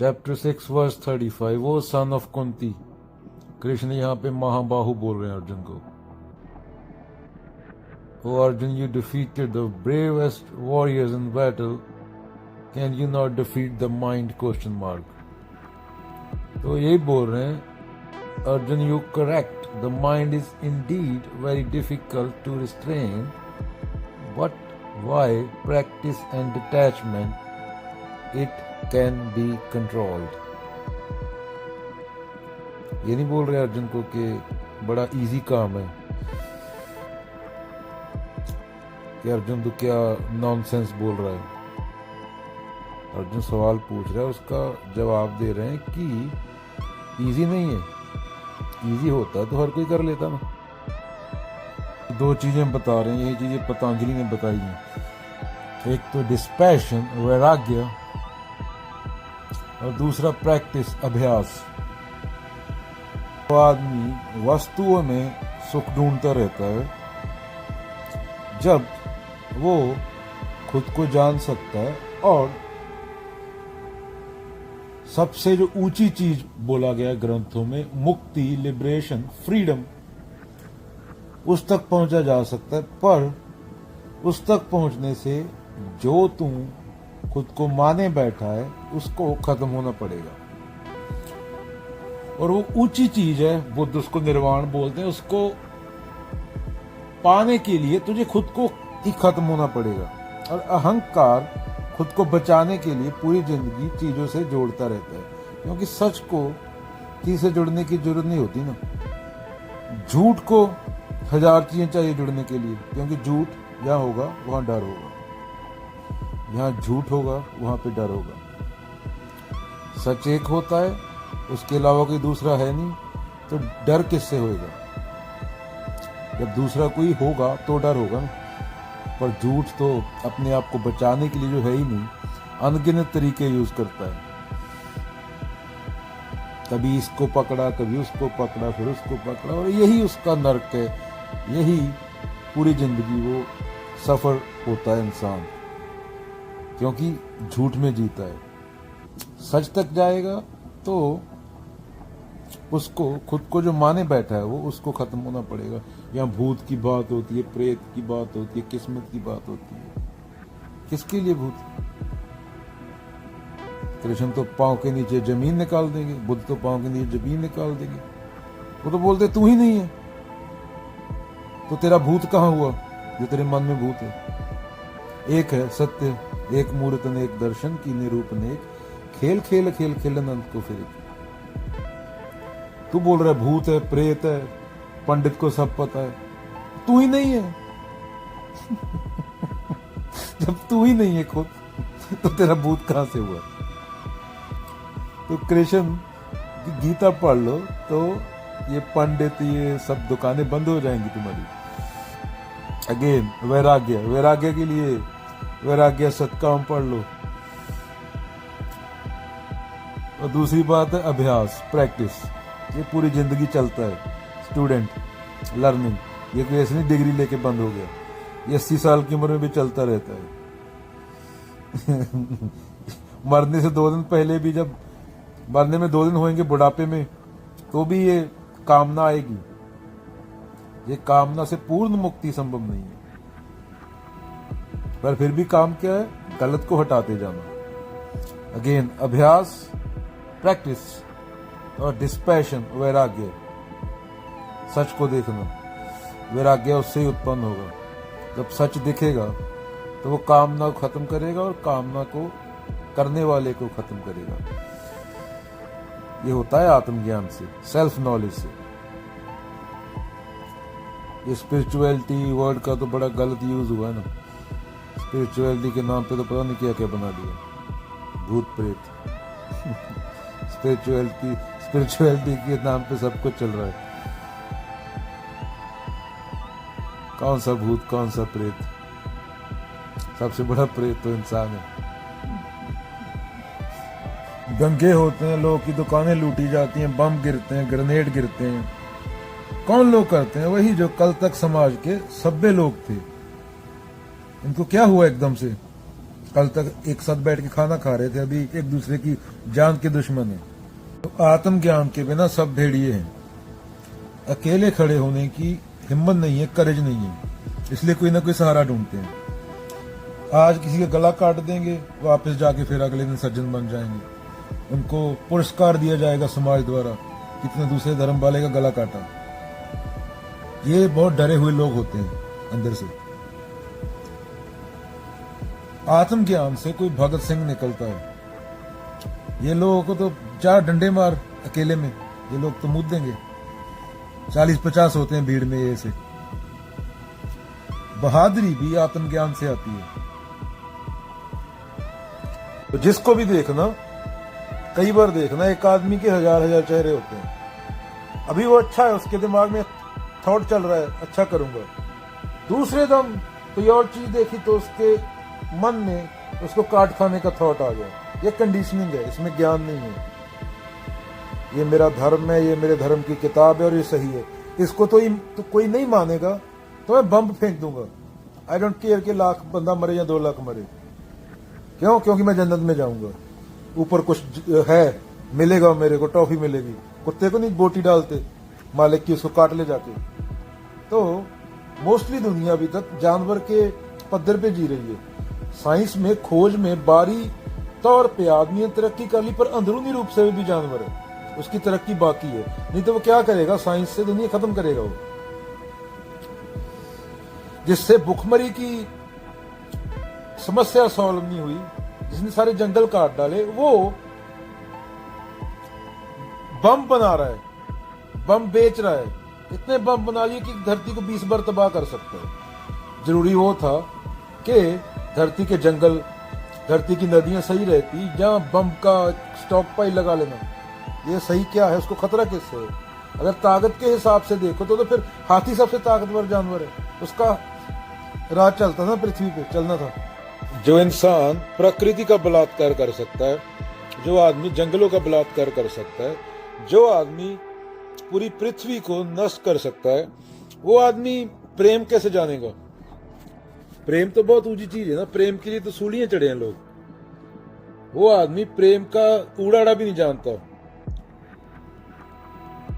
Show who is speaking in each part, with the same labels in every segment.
Speaker 1: Chapter 6 verse 35 वो son of Kunti. Krishna यहाँ पे महाबाहु बोल रहे हैं अर्जुन को। O Arjun, you defeated the bravest warriors in battle, can you not defeat the mind? Question mark. तो यही बोल रहे हैं Arjun, you correct, the mind is indeed very difficult to restrain, but by practice and detachment it can be controlled. ये नहीं बोल रहे अर्जुन को कि बड़ा इजी काम है कि अर्जुन तो क्या नॉनसेंस बोल रहा है। अर्जुन सवाल पूछ रहा है, उसका जवाब दे रहे हैं कि इजी नहीं है। इजी होता तो हर कोई कर लेता ना। दो चीजें बता रहे हैं, यही चीजें पतंजलि ने बताई हैं। एक तो डिस्पैशन, वैराग्य, और दूसरा प्रैक्टिस, अभ्यास। तो आदमी वस्तुओं में सुख ढूंढता रहता है जब वो खुद को जान सकता है और सबसे जो ऊंची चीज बोला गया ग्रंथों में, मुक्ति, लिबरेशन, फ्रीडम, उस तक पहुंचा जा सकता है। पर उस तक पहुंचने से जो तू खुद को माने बैठा है उसको खत्म होना पड़ेगा। और वो ऊंची चीज है, बुद्ध उसको निर्वाण बोलते हैं। उसको पाने के लिए तुझे खुद को ही खत्म होना पड़ेगा। और अहंकार खुद को बचाने के लिए पूरी जिंदगी चीजों से जोड़ता रहता है, क्योंकि सच को चीज से जुड़ने की जरूरत नहीं होती ना। झूठ को हजार चीजें चाहिए जुड़ने के लिए, क्योंकि झूठ जहां होगा वहां डर होगा, जहां झूठ होगा वहां पे डर होगा। सच एक होता है, उसके अलावा कोई दूसरा है नहीं, तो डर किससे होगा? जब दूसरा कोई होगा तो डर होगा ना। पर झूठ तो अपने आप को बचाने के लिए जो है ही नहीं, अनगिनत तरीके यूज करता है। कभी इसको पकड़ा, कभी उसको पकड़ा, फिर उसको पकड़ा, और यही उसका नर्क है। यही पूरी जिंदगी वो सफर होता है इंसान, क्योंकि झूठ में जीता है। सच तक जाएगा तो उसको खुद को जो माने बैठा है वो उसको खत्म होना पड़ेगा। यहाँ भूत की बात होती है, प्रेत की बात होती है, किस्मत की बात होती है। किसके लिए भूत? कृष्ण तो पांव के नीचे जमीन निकाल देंगे, बुद्ध तो पांव के नीचे जमीन निकाल देंगे। वो तो बोलते तू ही नहीं है, तो तेरा भूत कहां हुआ जो तेरे मन में भूत है? एक है सत्य, एक मूर्त अनेक दर्शन की निरूप अनेक, खेल खेल खेल खेल अनंत को फिर। तू बोल रहा है भूत है, प्रेत है, पंडित को सब पता है, तू ही नहीं है। जब तू ही नहीं है खुद, तो तेरा भूत कहां से हुआ? तो कृष्ण की गीता पढ़ लो तो ये पंडित, ये सब दुकानें बंद हो जाएंगी तुम्हारी। अगेन वैराग्य, वैराग्य के लिए वैराग्य सत्काम पढ़ लो। और दूसरी बात है अभ्यास, प्रैक्टिस। ये पूरी जिंदगी चलता है। स्टूडेंट लर्निंग, ये कोई ऐसी नहीं डिग्री लेके बंद हो गया। ये 80 साल की उम्र में भी चलता रहता है। मरने से 2 दिन पहले भी, जब मरने में 2 दिन होंगे बुढ़ापे में, तो भी ये कामना आएगी। ये कामना से पूर्ण मुक्ति संभव नहीं है। पर फिर भी काम क्या है? गलत को हटाते जाना। अगेन अभ्यास, प्रैक्टिस, और डिस्पैशन, वैराग्य, सच को देखना। वैराग्य उससे ही उत्पन्न होगा। जब सच दिखेगा तो वो कामना को खत्म करेगा और कामना को करने वाले को खत्म करेगा। ये होता है आत्मज्ञान से, सेल्फ नॉलेज से। ये स्पिरिचुअलिटी वर्ड का तो बड़ा गलत यूज हुआ है ना। स्पिरिचुअलिटी के नाम पे तो पता नहीं क्या क्या बना दिया, भूत प्रेत। स्पिरिचुअलिटी के नाम पे सब कुछ चल रहा है। कौन सा भूत, कौन सा प्रेत? सबसे बड़ा प्रेत तो इंसान है। दंगे होते हैं, लोगों की दुकानें लूटी जाती हैं, बम गिरते हैं, ग्रेनेड गिरते हैं। कौन लोग करते हैं? वही जो कल तक समाज के सभ्य लोग थे। इनको क्या हुआ एकदम से? कल तक एक साथ बैठ के खाना खा रहे थे, अभी एक दूसरे की जान के दुश्मन है। तो आत्मज्ञान के बिना सब भेड़िए हैं। अकेले खड़े होने की हिम्मत नहीं है, करेज नहीं है, इसलिए कोई ना कोई सहारा ढूंढते हैं। आज किसी का गला काट देंगे, वापस जाके फिर अगले दिन सज्जन बन जाएंगे। उनको पुरस्कार दिया जाएगा समाज द्वारा, कितने दूसरे धर्म वाले का गला काटा। ये बहुत डरे हुए लोग होते हैं अंदर से। आत्मज्ञान से कोई भगत सिंह निकलता है। ये लोगों को तो 4 डंडे मार अकेले में, ये लोग तो मुद देंगे। 40-50 होते हैं भीड़ में ये से। बहादुरी भी आत्मज्ञान से आती है। तो जिसको भी देखना, कई बार देखना, एक आदमी के 1000 चेहरे होते हैं। अभी वो अच्छा है, उसके दिमाग में थॉट चल रहा है अच्छा करूंगा, दूसरे दम कोई और चीज देखी तो उसके मन में उसको काट खाने का थॉट आ गया। ये कंडीशनिंग है, इसमें ज्ञान नहीं है। ये मेरा धर्म है, ये मेरे धर्म की किताब है और ये सही है, इसको तो कोई नहीं मानेगा तो मैं बम फेंक दूंगा। आई डोंट केयर कि 1 लाख बंदा मरे या 2 लाख मरे। क्यों? क्योंकि मैं जन्नत में जाऊंगा, ऊपर कुछ है, मिलेगा मेरे को, टॉफी मिलेगी। कुत्ते को नहीं बोटी डालते मालिक की, उसको काट ले जाके। तो मोस्टली दुनिया अभी तक जानवर के पद्धर पे जी रही है। साइंस में खोज में बारी तौर पे आदमी ने तरक्की कर ली, पर अंदरूनी रूप से भी जानवर है, उसकी तरक्की बाकी है। नहीं तो वो क्या करेगा? साइंस से दुनिया खत्म करेगा वो। जिससे भुखमरी की समस्या सॉल्व नहीं हुई, जिसने सारे जंगल काट डाले, वो बम बना रहा है, बम बेच रहा है। इतने बम बना लिए कि धरती को 20 बार तबाह कर सकता है। जरूरी वो था कि धरती के जंगल, धरती की नदियां सही रहती, जहां बम का स्टॉक पाइल लगा लेना। ये सही क्या है? उसको खतरा किससे है? अगर ताकत के हिसाब से देखो तो फिर हाथी सबसे ताकतवर जानवर है, उसका राज चलता था, पृथ्वी पे चलना था। जो इंसान प्रकृति का बलात्कार कर सकता है, जो आदमी जंगलों का बलात्कार कर सकता है, जो आदमी पूरी पृथ्वी को नष्ट कर सकता है, वो आदमी प्रेम कैसे जानेगा? प्रेम तो बहुत ऊंची चीज है ना, प्रेम के लिए तो सूलियां चढ़े हैं लोग। वो आदमी प्रेम का उड़ाड़ा भी नहीं जानता।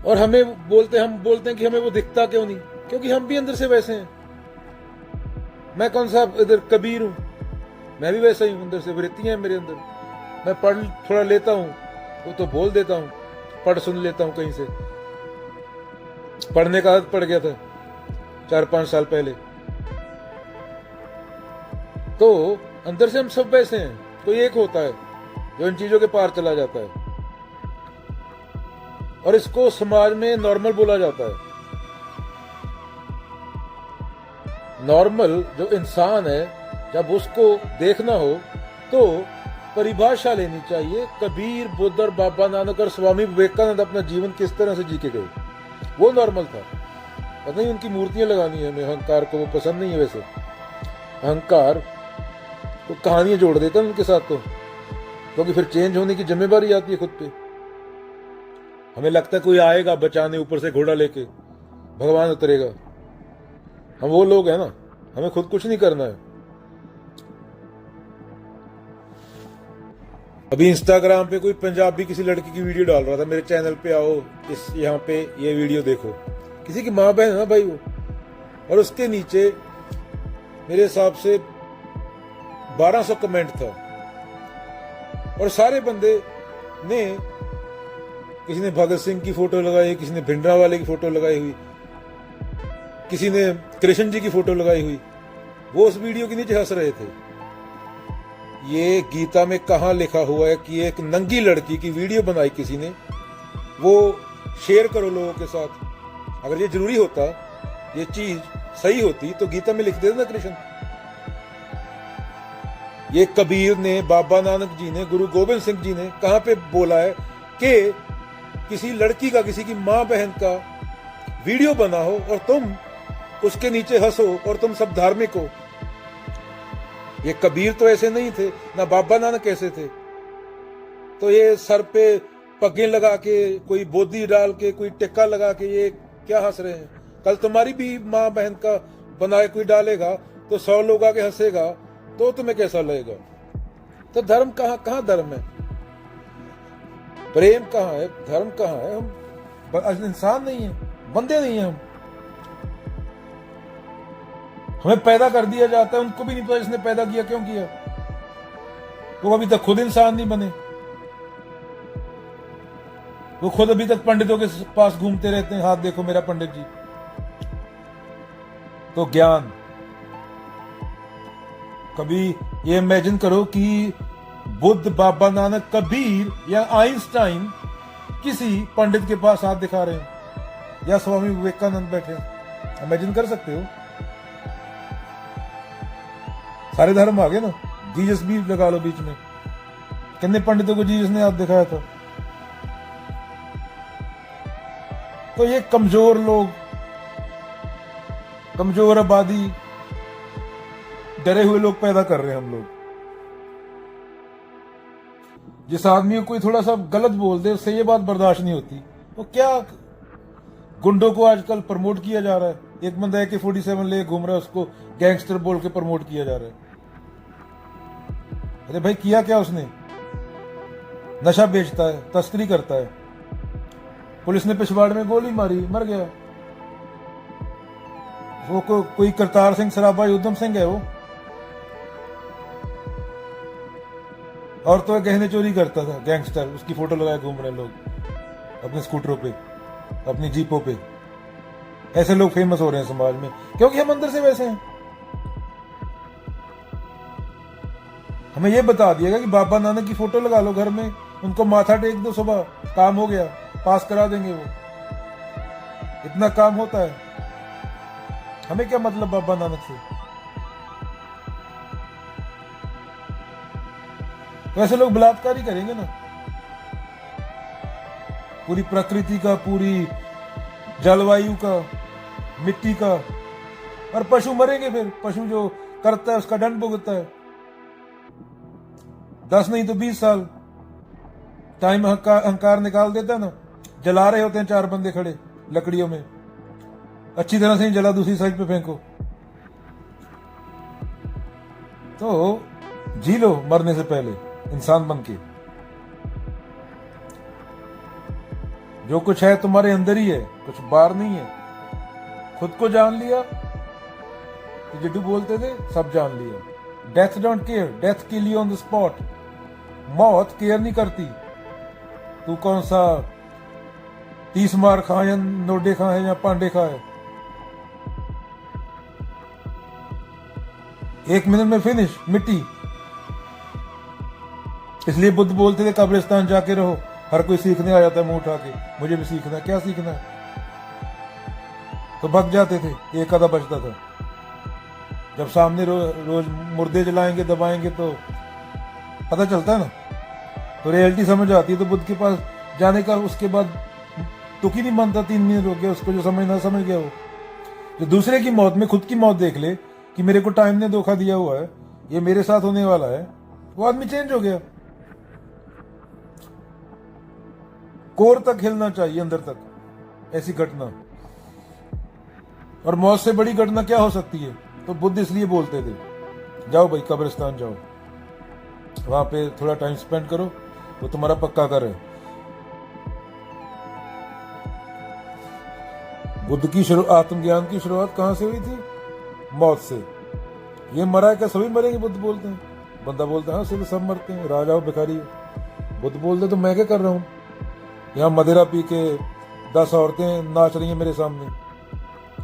Speaker 1: और हम बोलते हैं कि हमें वो दिखता क्यों नहीं? क्योंकि हम भी अंदर से वैसे हैं। मैं कौन सा इधर कबीर हूं? मैं भी वैसा ही हूं, अंदर से वृत्तियां हैं मेरे अंदर। मैं पढ़ थोड़ा लेता हूं, वो तो बोल देता हूं, पढ़ सुन लेता हूं कहीं से। पढ़ने का आदत पड़ गया था 4-5 साल पहले। तो अंदर से हम सब वैसे हैं। कोई एक होता है जो इन चीजों के पार चला जाता है, और इसको समाज में नॉर्मल बोला जाता है। नॉर्मल जो इंसान है, जब उसको देखना हो तो परिभाषा लेनी चाहिए। कबीर, बुद्ध और बाबा नानक और स्वामी विवेकानंद अपना जीवन किस तरह से जी के गए, वो नॉर्मल था। पता नहीं उनकी मूर्तियां लगानी है, हमें अहंकार को वो पसंद नहीं है। वैसे अहंकार तो कहानियां जोड़ देता है उनके साथ, तो क्योंकि फिर चेंज होने की जिम्मेदारी आती है खुद पे। हमें लगता है कोई आएगा बचाने, ऊपर से घोड़ा लेके भगवान उतरेगा। हम वो लोग हैं ना, हमें खुद कुछ नहीं करना है। अभी इंस्टाग्राम पे कोई पंजाबी किसी लड़की की वीडियो डाल रहा था, मेरे चैनल पे आओ, इस यहाँ पे ये वीडियो देखो। किसी की माँ बहन है ना भाई वो, और उसके नीचे मेरे हिसाब से 1200 कमेंट था, और सारे बंदे ने, किसी ने भगत सिंह की फोटो लगाई, किसी ने भिंडरा वाले की फोटो लगाई हुई, किसी ने कृष्ण जी की फोटो लगाई हुई। वो उस वीडियो के नीचे हंस रहे थे। ये गीता में कहाँ लिखा हुआ है कि एक नंगी लड़की की वीडियो बनाई किसी ने, वो शेयर करो लोगों के साथ? अगर ये जरूरी होता, ये चीज सही होती, तो गीता में लिख देता ना कृष्ण। ये कबीर ने, बाबा नानक जी ने, गुरु गोविंद सिंह जी ने कहां पे बोला है कि किसी लड़की का, किसी की मां बहन का वीडियो बना हो और तुम उसके नीचे हंसो और तुम सब धार्मिक हो? ये कबीर तो ऐसे नहीं थे, ना बाबा नानक ऐसे थे। तो ये सर पे पग्गें लगा के, कोई बोधी डाल के, कोई टिक्का लगा के, ये क्या हंस रहे हैं? कल तुम्हारी भी माँ बहन का बनाए कोई डालेगा तो 100 लोग आके हंसेगा, तो तुम्हें कैसा लगेगा? तो धर्म कहाँ कहाँ धर्म है, प्रेम कहाँ है, धर्म कहाँ है? हम इंसान नहीं है, बंदे नहीं है हम। हमें पैदा कर दिया जाता है, उनको भी नहीं पता इसने पैदा किया क्यों किया। वो अभी तक खुद इंसान नहीं बने, वो खुद अभी तक पंडितों के पास घूमते रहते हैं, हाथ देखो मेरा पंडित जी। तो ज्ञान, कभी ये इमेजिन करो कि बुद्ध, बाबा नानक, कबीर या आइंस्टाइन किसी पंडित के पास हाथ दिखा रहे हैं, या स्वामी विवेकानंद बैठे हैं। इमेजिन कर सकते हो? सारे धर्म आ गए ना, जीसस भी लगा लो बीच में। कितने पंडितों को जीसस ने हाथ दिखाया था? तो ये कमजोर लोग, कमजोर आबादी, डरे हुए लोग पैदा कर रहे हैं हम लोग। जिस आदमी को कोई थोड़ा सा गलत बोल दे, उससे ये बात बर्दाश्त नहीं होती। तो क्या गुंडों को आजकल प्रमोट किया जा रहा है। एक बंदा AK-47 ले घूम रहा है, उसको गैंगस्टर बोल के प्रमोट किया जा रहा है। अरे भाई, किया क्या उसने? नशा बेचता है, तस्करी करता है। पुलिस ने पिछवाड़ में गोली मारी, मर गया। वो कोई करतार सिंह सराभा, उधम सिंह है वो। और तो गहने चोरी करता था, गैंगस्टर, उसकी फोटो लगाए घूम रहे लोग अपने स्कूटरों पे, अपनी जीपों पे। ऐसे लोग फेमस हो रहे हैं समाज में, क्योंकि हम अंदर से वैसे हैं। हमें यह बता दिया गया कि बाबा नानक की फोटो लगा लो घर में, उनको माथा टेक दो, सुबह काम हो गया, पास करा देंगे वो। इतना काम होता है। हमें क्या मतलब बाबा नानक से? तो ऐसे लोग बलात्कार ही करेंगे ना, पूरी प्रकृति का, पूरी जलवायु का, मिट्टी का। और पशु मरेंगे फिर। पशु जो करता है उसका दंड भुगतता है, 10 नहीं तो 20 साल। टाइम अहंकार निकाल देता है ना। जला रहे होते हैं 4 बंदे खड़े लकड़ियों में, अच्छी तरह से ही जला, दूसरी साइड पे फेंको। तो जी लो मरने से पहले इंसान बन के। जो कुछ है तुम्हारे अंदर ही है, कुछ बाहर नहीं है। खुद को जान लिया तो जिड्डू बोलते थे, सब जान लिया। Death don't care, death kill you on the spot. मौत केयर नहीं करती, तू कौन सा 30 मार खा या नोडे खा है या पांडे खा है। 1 मिनट में फिनिश, मिट्टी। इसलिए बुद्ध बोलते थे कब्रिस्तान जाके रहो। हर कोई सीखने आ जाता है मुंह उठा के, मुझे भी सीखना है। क्या सीखना है? तो भग जाते थे, एक आधा बचता था। जब सामने रोज मुर्दे जलाएंगे, दबाएंगे तो पता चलता है ना, तो रियलिटी समझ आती है। तो बुद्ध के पास जाने का उसके बाद तुक ही नहीं मानता। 3 मिनट हो गया उसको, जो समझना समझ गया। वो जो दूसरे की मौत में खुद की मौत देख ले कि मेरे को टाइम ने धोखा दिया हुआ है, ये मेरे साथ होने वाला है, वो आदमी चेंज हो गया। कोर तक हिलना चाहिए, अंदर तक, ऐसी घटना। और मौत से बड़ी घटना क्या हो सकती है? तो बुद्ध इसलिए बोलते थे, जाओ भाई कब्रिस्तान जाओ, वहां पे थोड़ा टाइम स्पेंड करो, वो तुम्हारा पक्का घर है। बुद्ध की आत्मज्ञान की शुरुआत कहां से हुई थी? मौत से। ये मरा है क्या? सभी मरेंगे, बुद्ध बोलते हैं। बंदा बोलता है हाँ सिर्फ सब मरते हैं, राजा हो भिखारी हो। बुद्ध बोलते तो मैं क्या कर रहा हूं? यहाँ मदिरा पी के 10 औरतें नाच रही हैं मेरे सामने,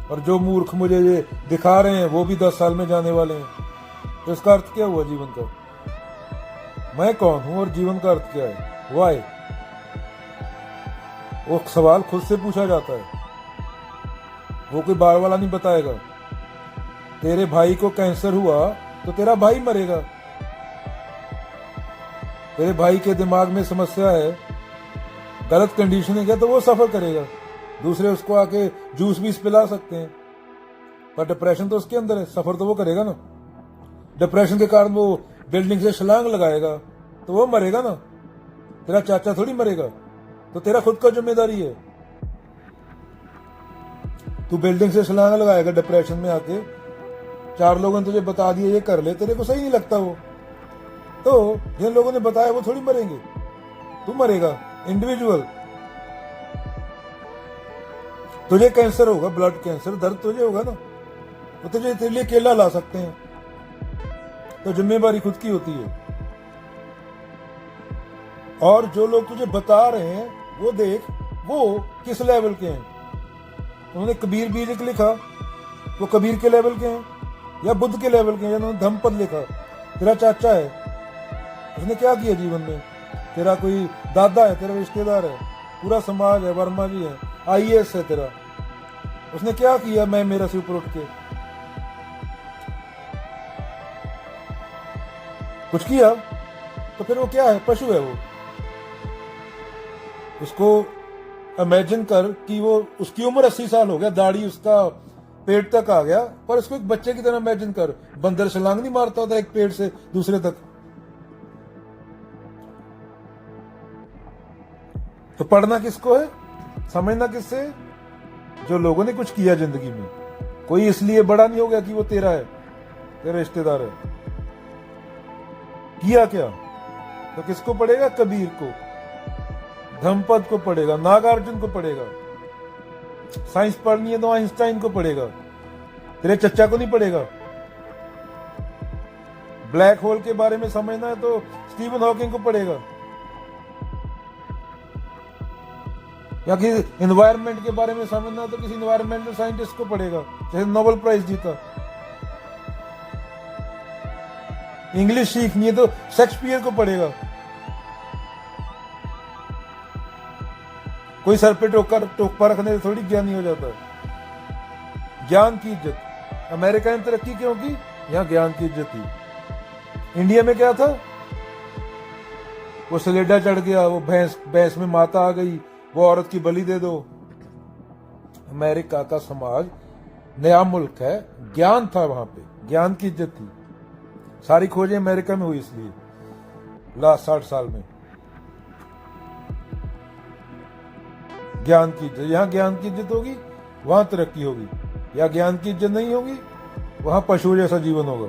Speaker 1: और जो मूर्ख मुझे ये दिखा रहे हैं वो भी 10 साल में जाने वाले हैं। तो इसका अर्थ क्या हुआ जीवन का? मैं कौन हूं और जीवन का अर्थ क्या है? वाई? वो सवाल खुद से पूछा जाता है, वो कोई बार वाला नहीं बताएगा। तेरे भाई को कैंसर हुआ तो तेरा भाई मरेगा। तेरे भाई के दिमाग में समस्या है, गलत कंडीशनिंग है, तो वो सफर करेगा। दूसरे उसको आके जूस भी पिला सकते हैं, पर डिप्रेशन तो उसके अंदर है, सफर तो वो करेगा ना। डिप्रेशन के कारण वो बिल्डिंग से छलांग लगाएगा तो वो मरेगा ना। तेरा चाचा थोड़ी मरेगा, तो तेरा खुद का जिम्मेदारी है। तू बिल्डिंग से छलांग लगाएगा डिप्रेशन में आके, 4 लोगों ने तुझे बता दिया ये कर ले, तेरे को सही नहीं लगता वो, तो जिन लोगों ने बताया वो थोड़ी मरेंगे, तू मरेगा इंडिविजुअल। तुझे कैंसर होगा, ब्लड कैंसर, दर्द तुझे होगा ना, तो तुझे तेरे लिए केला ला सकते हैं। तो जिम्मेवारी खुद की होती है। और जो लोग तुझे बता रहे हैं वो देख, वो किस लेवल के हैं। उन्होंने कबीर बीजक लिखा, वो कबीर के लेवल के हैं या बुद्ध के लेवल के हैं। उन्होंने धम्मपद लिखा, तेरा चाचा है, उसने क्या किया जीवन में, तेरा कोई दादा है, तेरा रिश्तेदार है, पूरा समाज है, वर्मा जी है, IAS है तेरा, उसने क्या किया मैं मेरा से ऊपर उठ के, कुछ किया? तो फिर वो क्या है, पशु है वो। उसको इमेजिन कर कि वो, उसकी उम्र 80 साल हो गया, दाढ़ी उसका पेट तक आ गया, पर उसको एक बच्चे की तरह इमेजिन कर। बंदर छलांग नहीं मारता था एक पेड़ से दूसरे तक? तो पढ़ना किसको है, समझना किससे है? जो लोगों ने कुछ किया जिंदगी में। कोई इसलिए बड़ा नहीं हो गया कि वो तेरा है, तेरा रिश्तेदार है। किया क्या? तो किसको पढ़ेगा? कबीर को, धम्मपद को पढ़ेगा, नागार्जुन को पढ़ेगा। साइंस पढ़नी है तो आइंस्टाइन को पढ़ेगा, तेरे चच्चा को नहीं पढ़ेगा। ब्लैक होल के बारे में समझना है तो स्टीफन हॉकिंग को पढ़ेगा, या कि एनवायरनमेंट के बारे में समझना है तो किसी एनवायरमेंटल साइंटिस्ट को पढ़ेगा, जैसे नोबेल प्राइज जीता। इंग्लिश सीखनी है तो शेक्सपियर को पढ़ेगा। कोई सर पे टोकपा रखने से थोड़ी ज्ञानी हो जाता है। ज्ञान की इज्जत, अमेरिका ने तरक्की क्यों की? यहां ज्ञान की इज्जत थी। इंडिया में क्या था? वो सलेडा चढ़ गया, वो भैंस में माता आ गई, वो औरत की बलि दे दो। अमेरिका का समाज नया मुल्क है, ज्ञान था वहां पे, ज्ञान की इज्जत थी। सारी खोजें अमेरिका में हुई इसलिए लास्ट 60 साल में। ज्ञान की इज्जत, यहां ज्ञान की इज्जत होगी वहां तरक्की होगी। या ज्ञान की इज्जत नहीं होगी, वहां पशु जैसा जीवन होगा।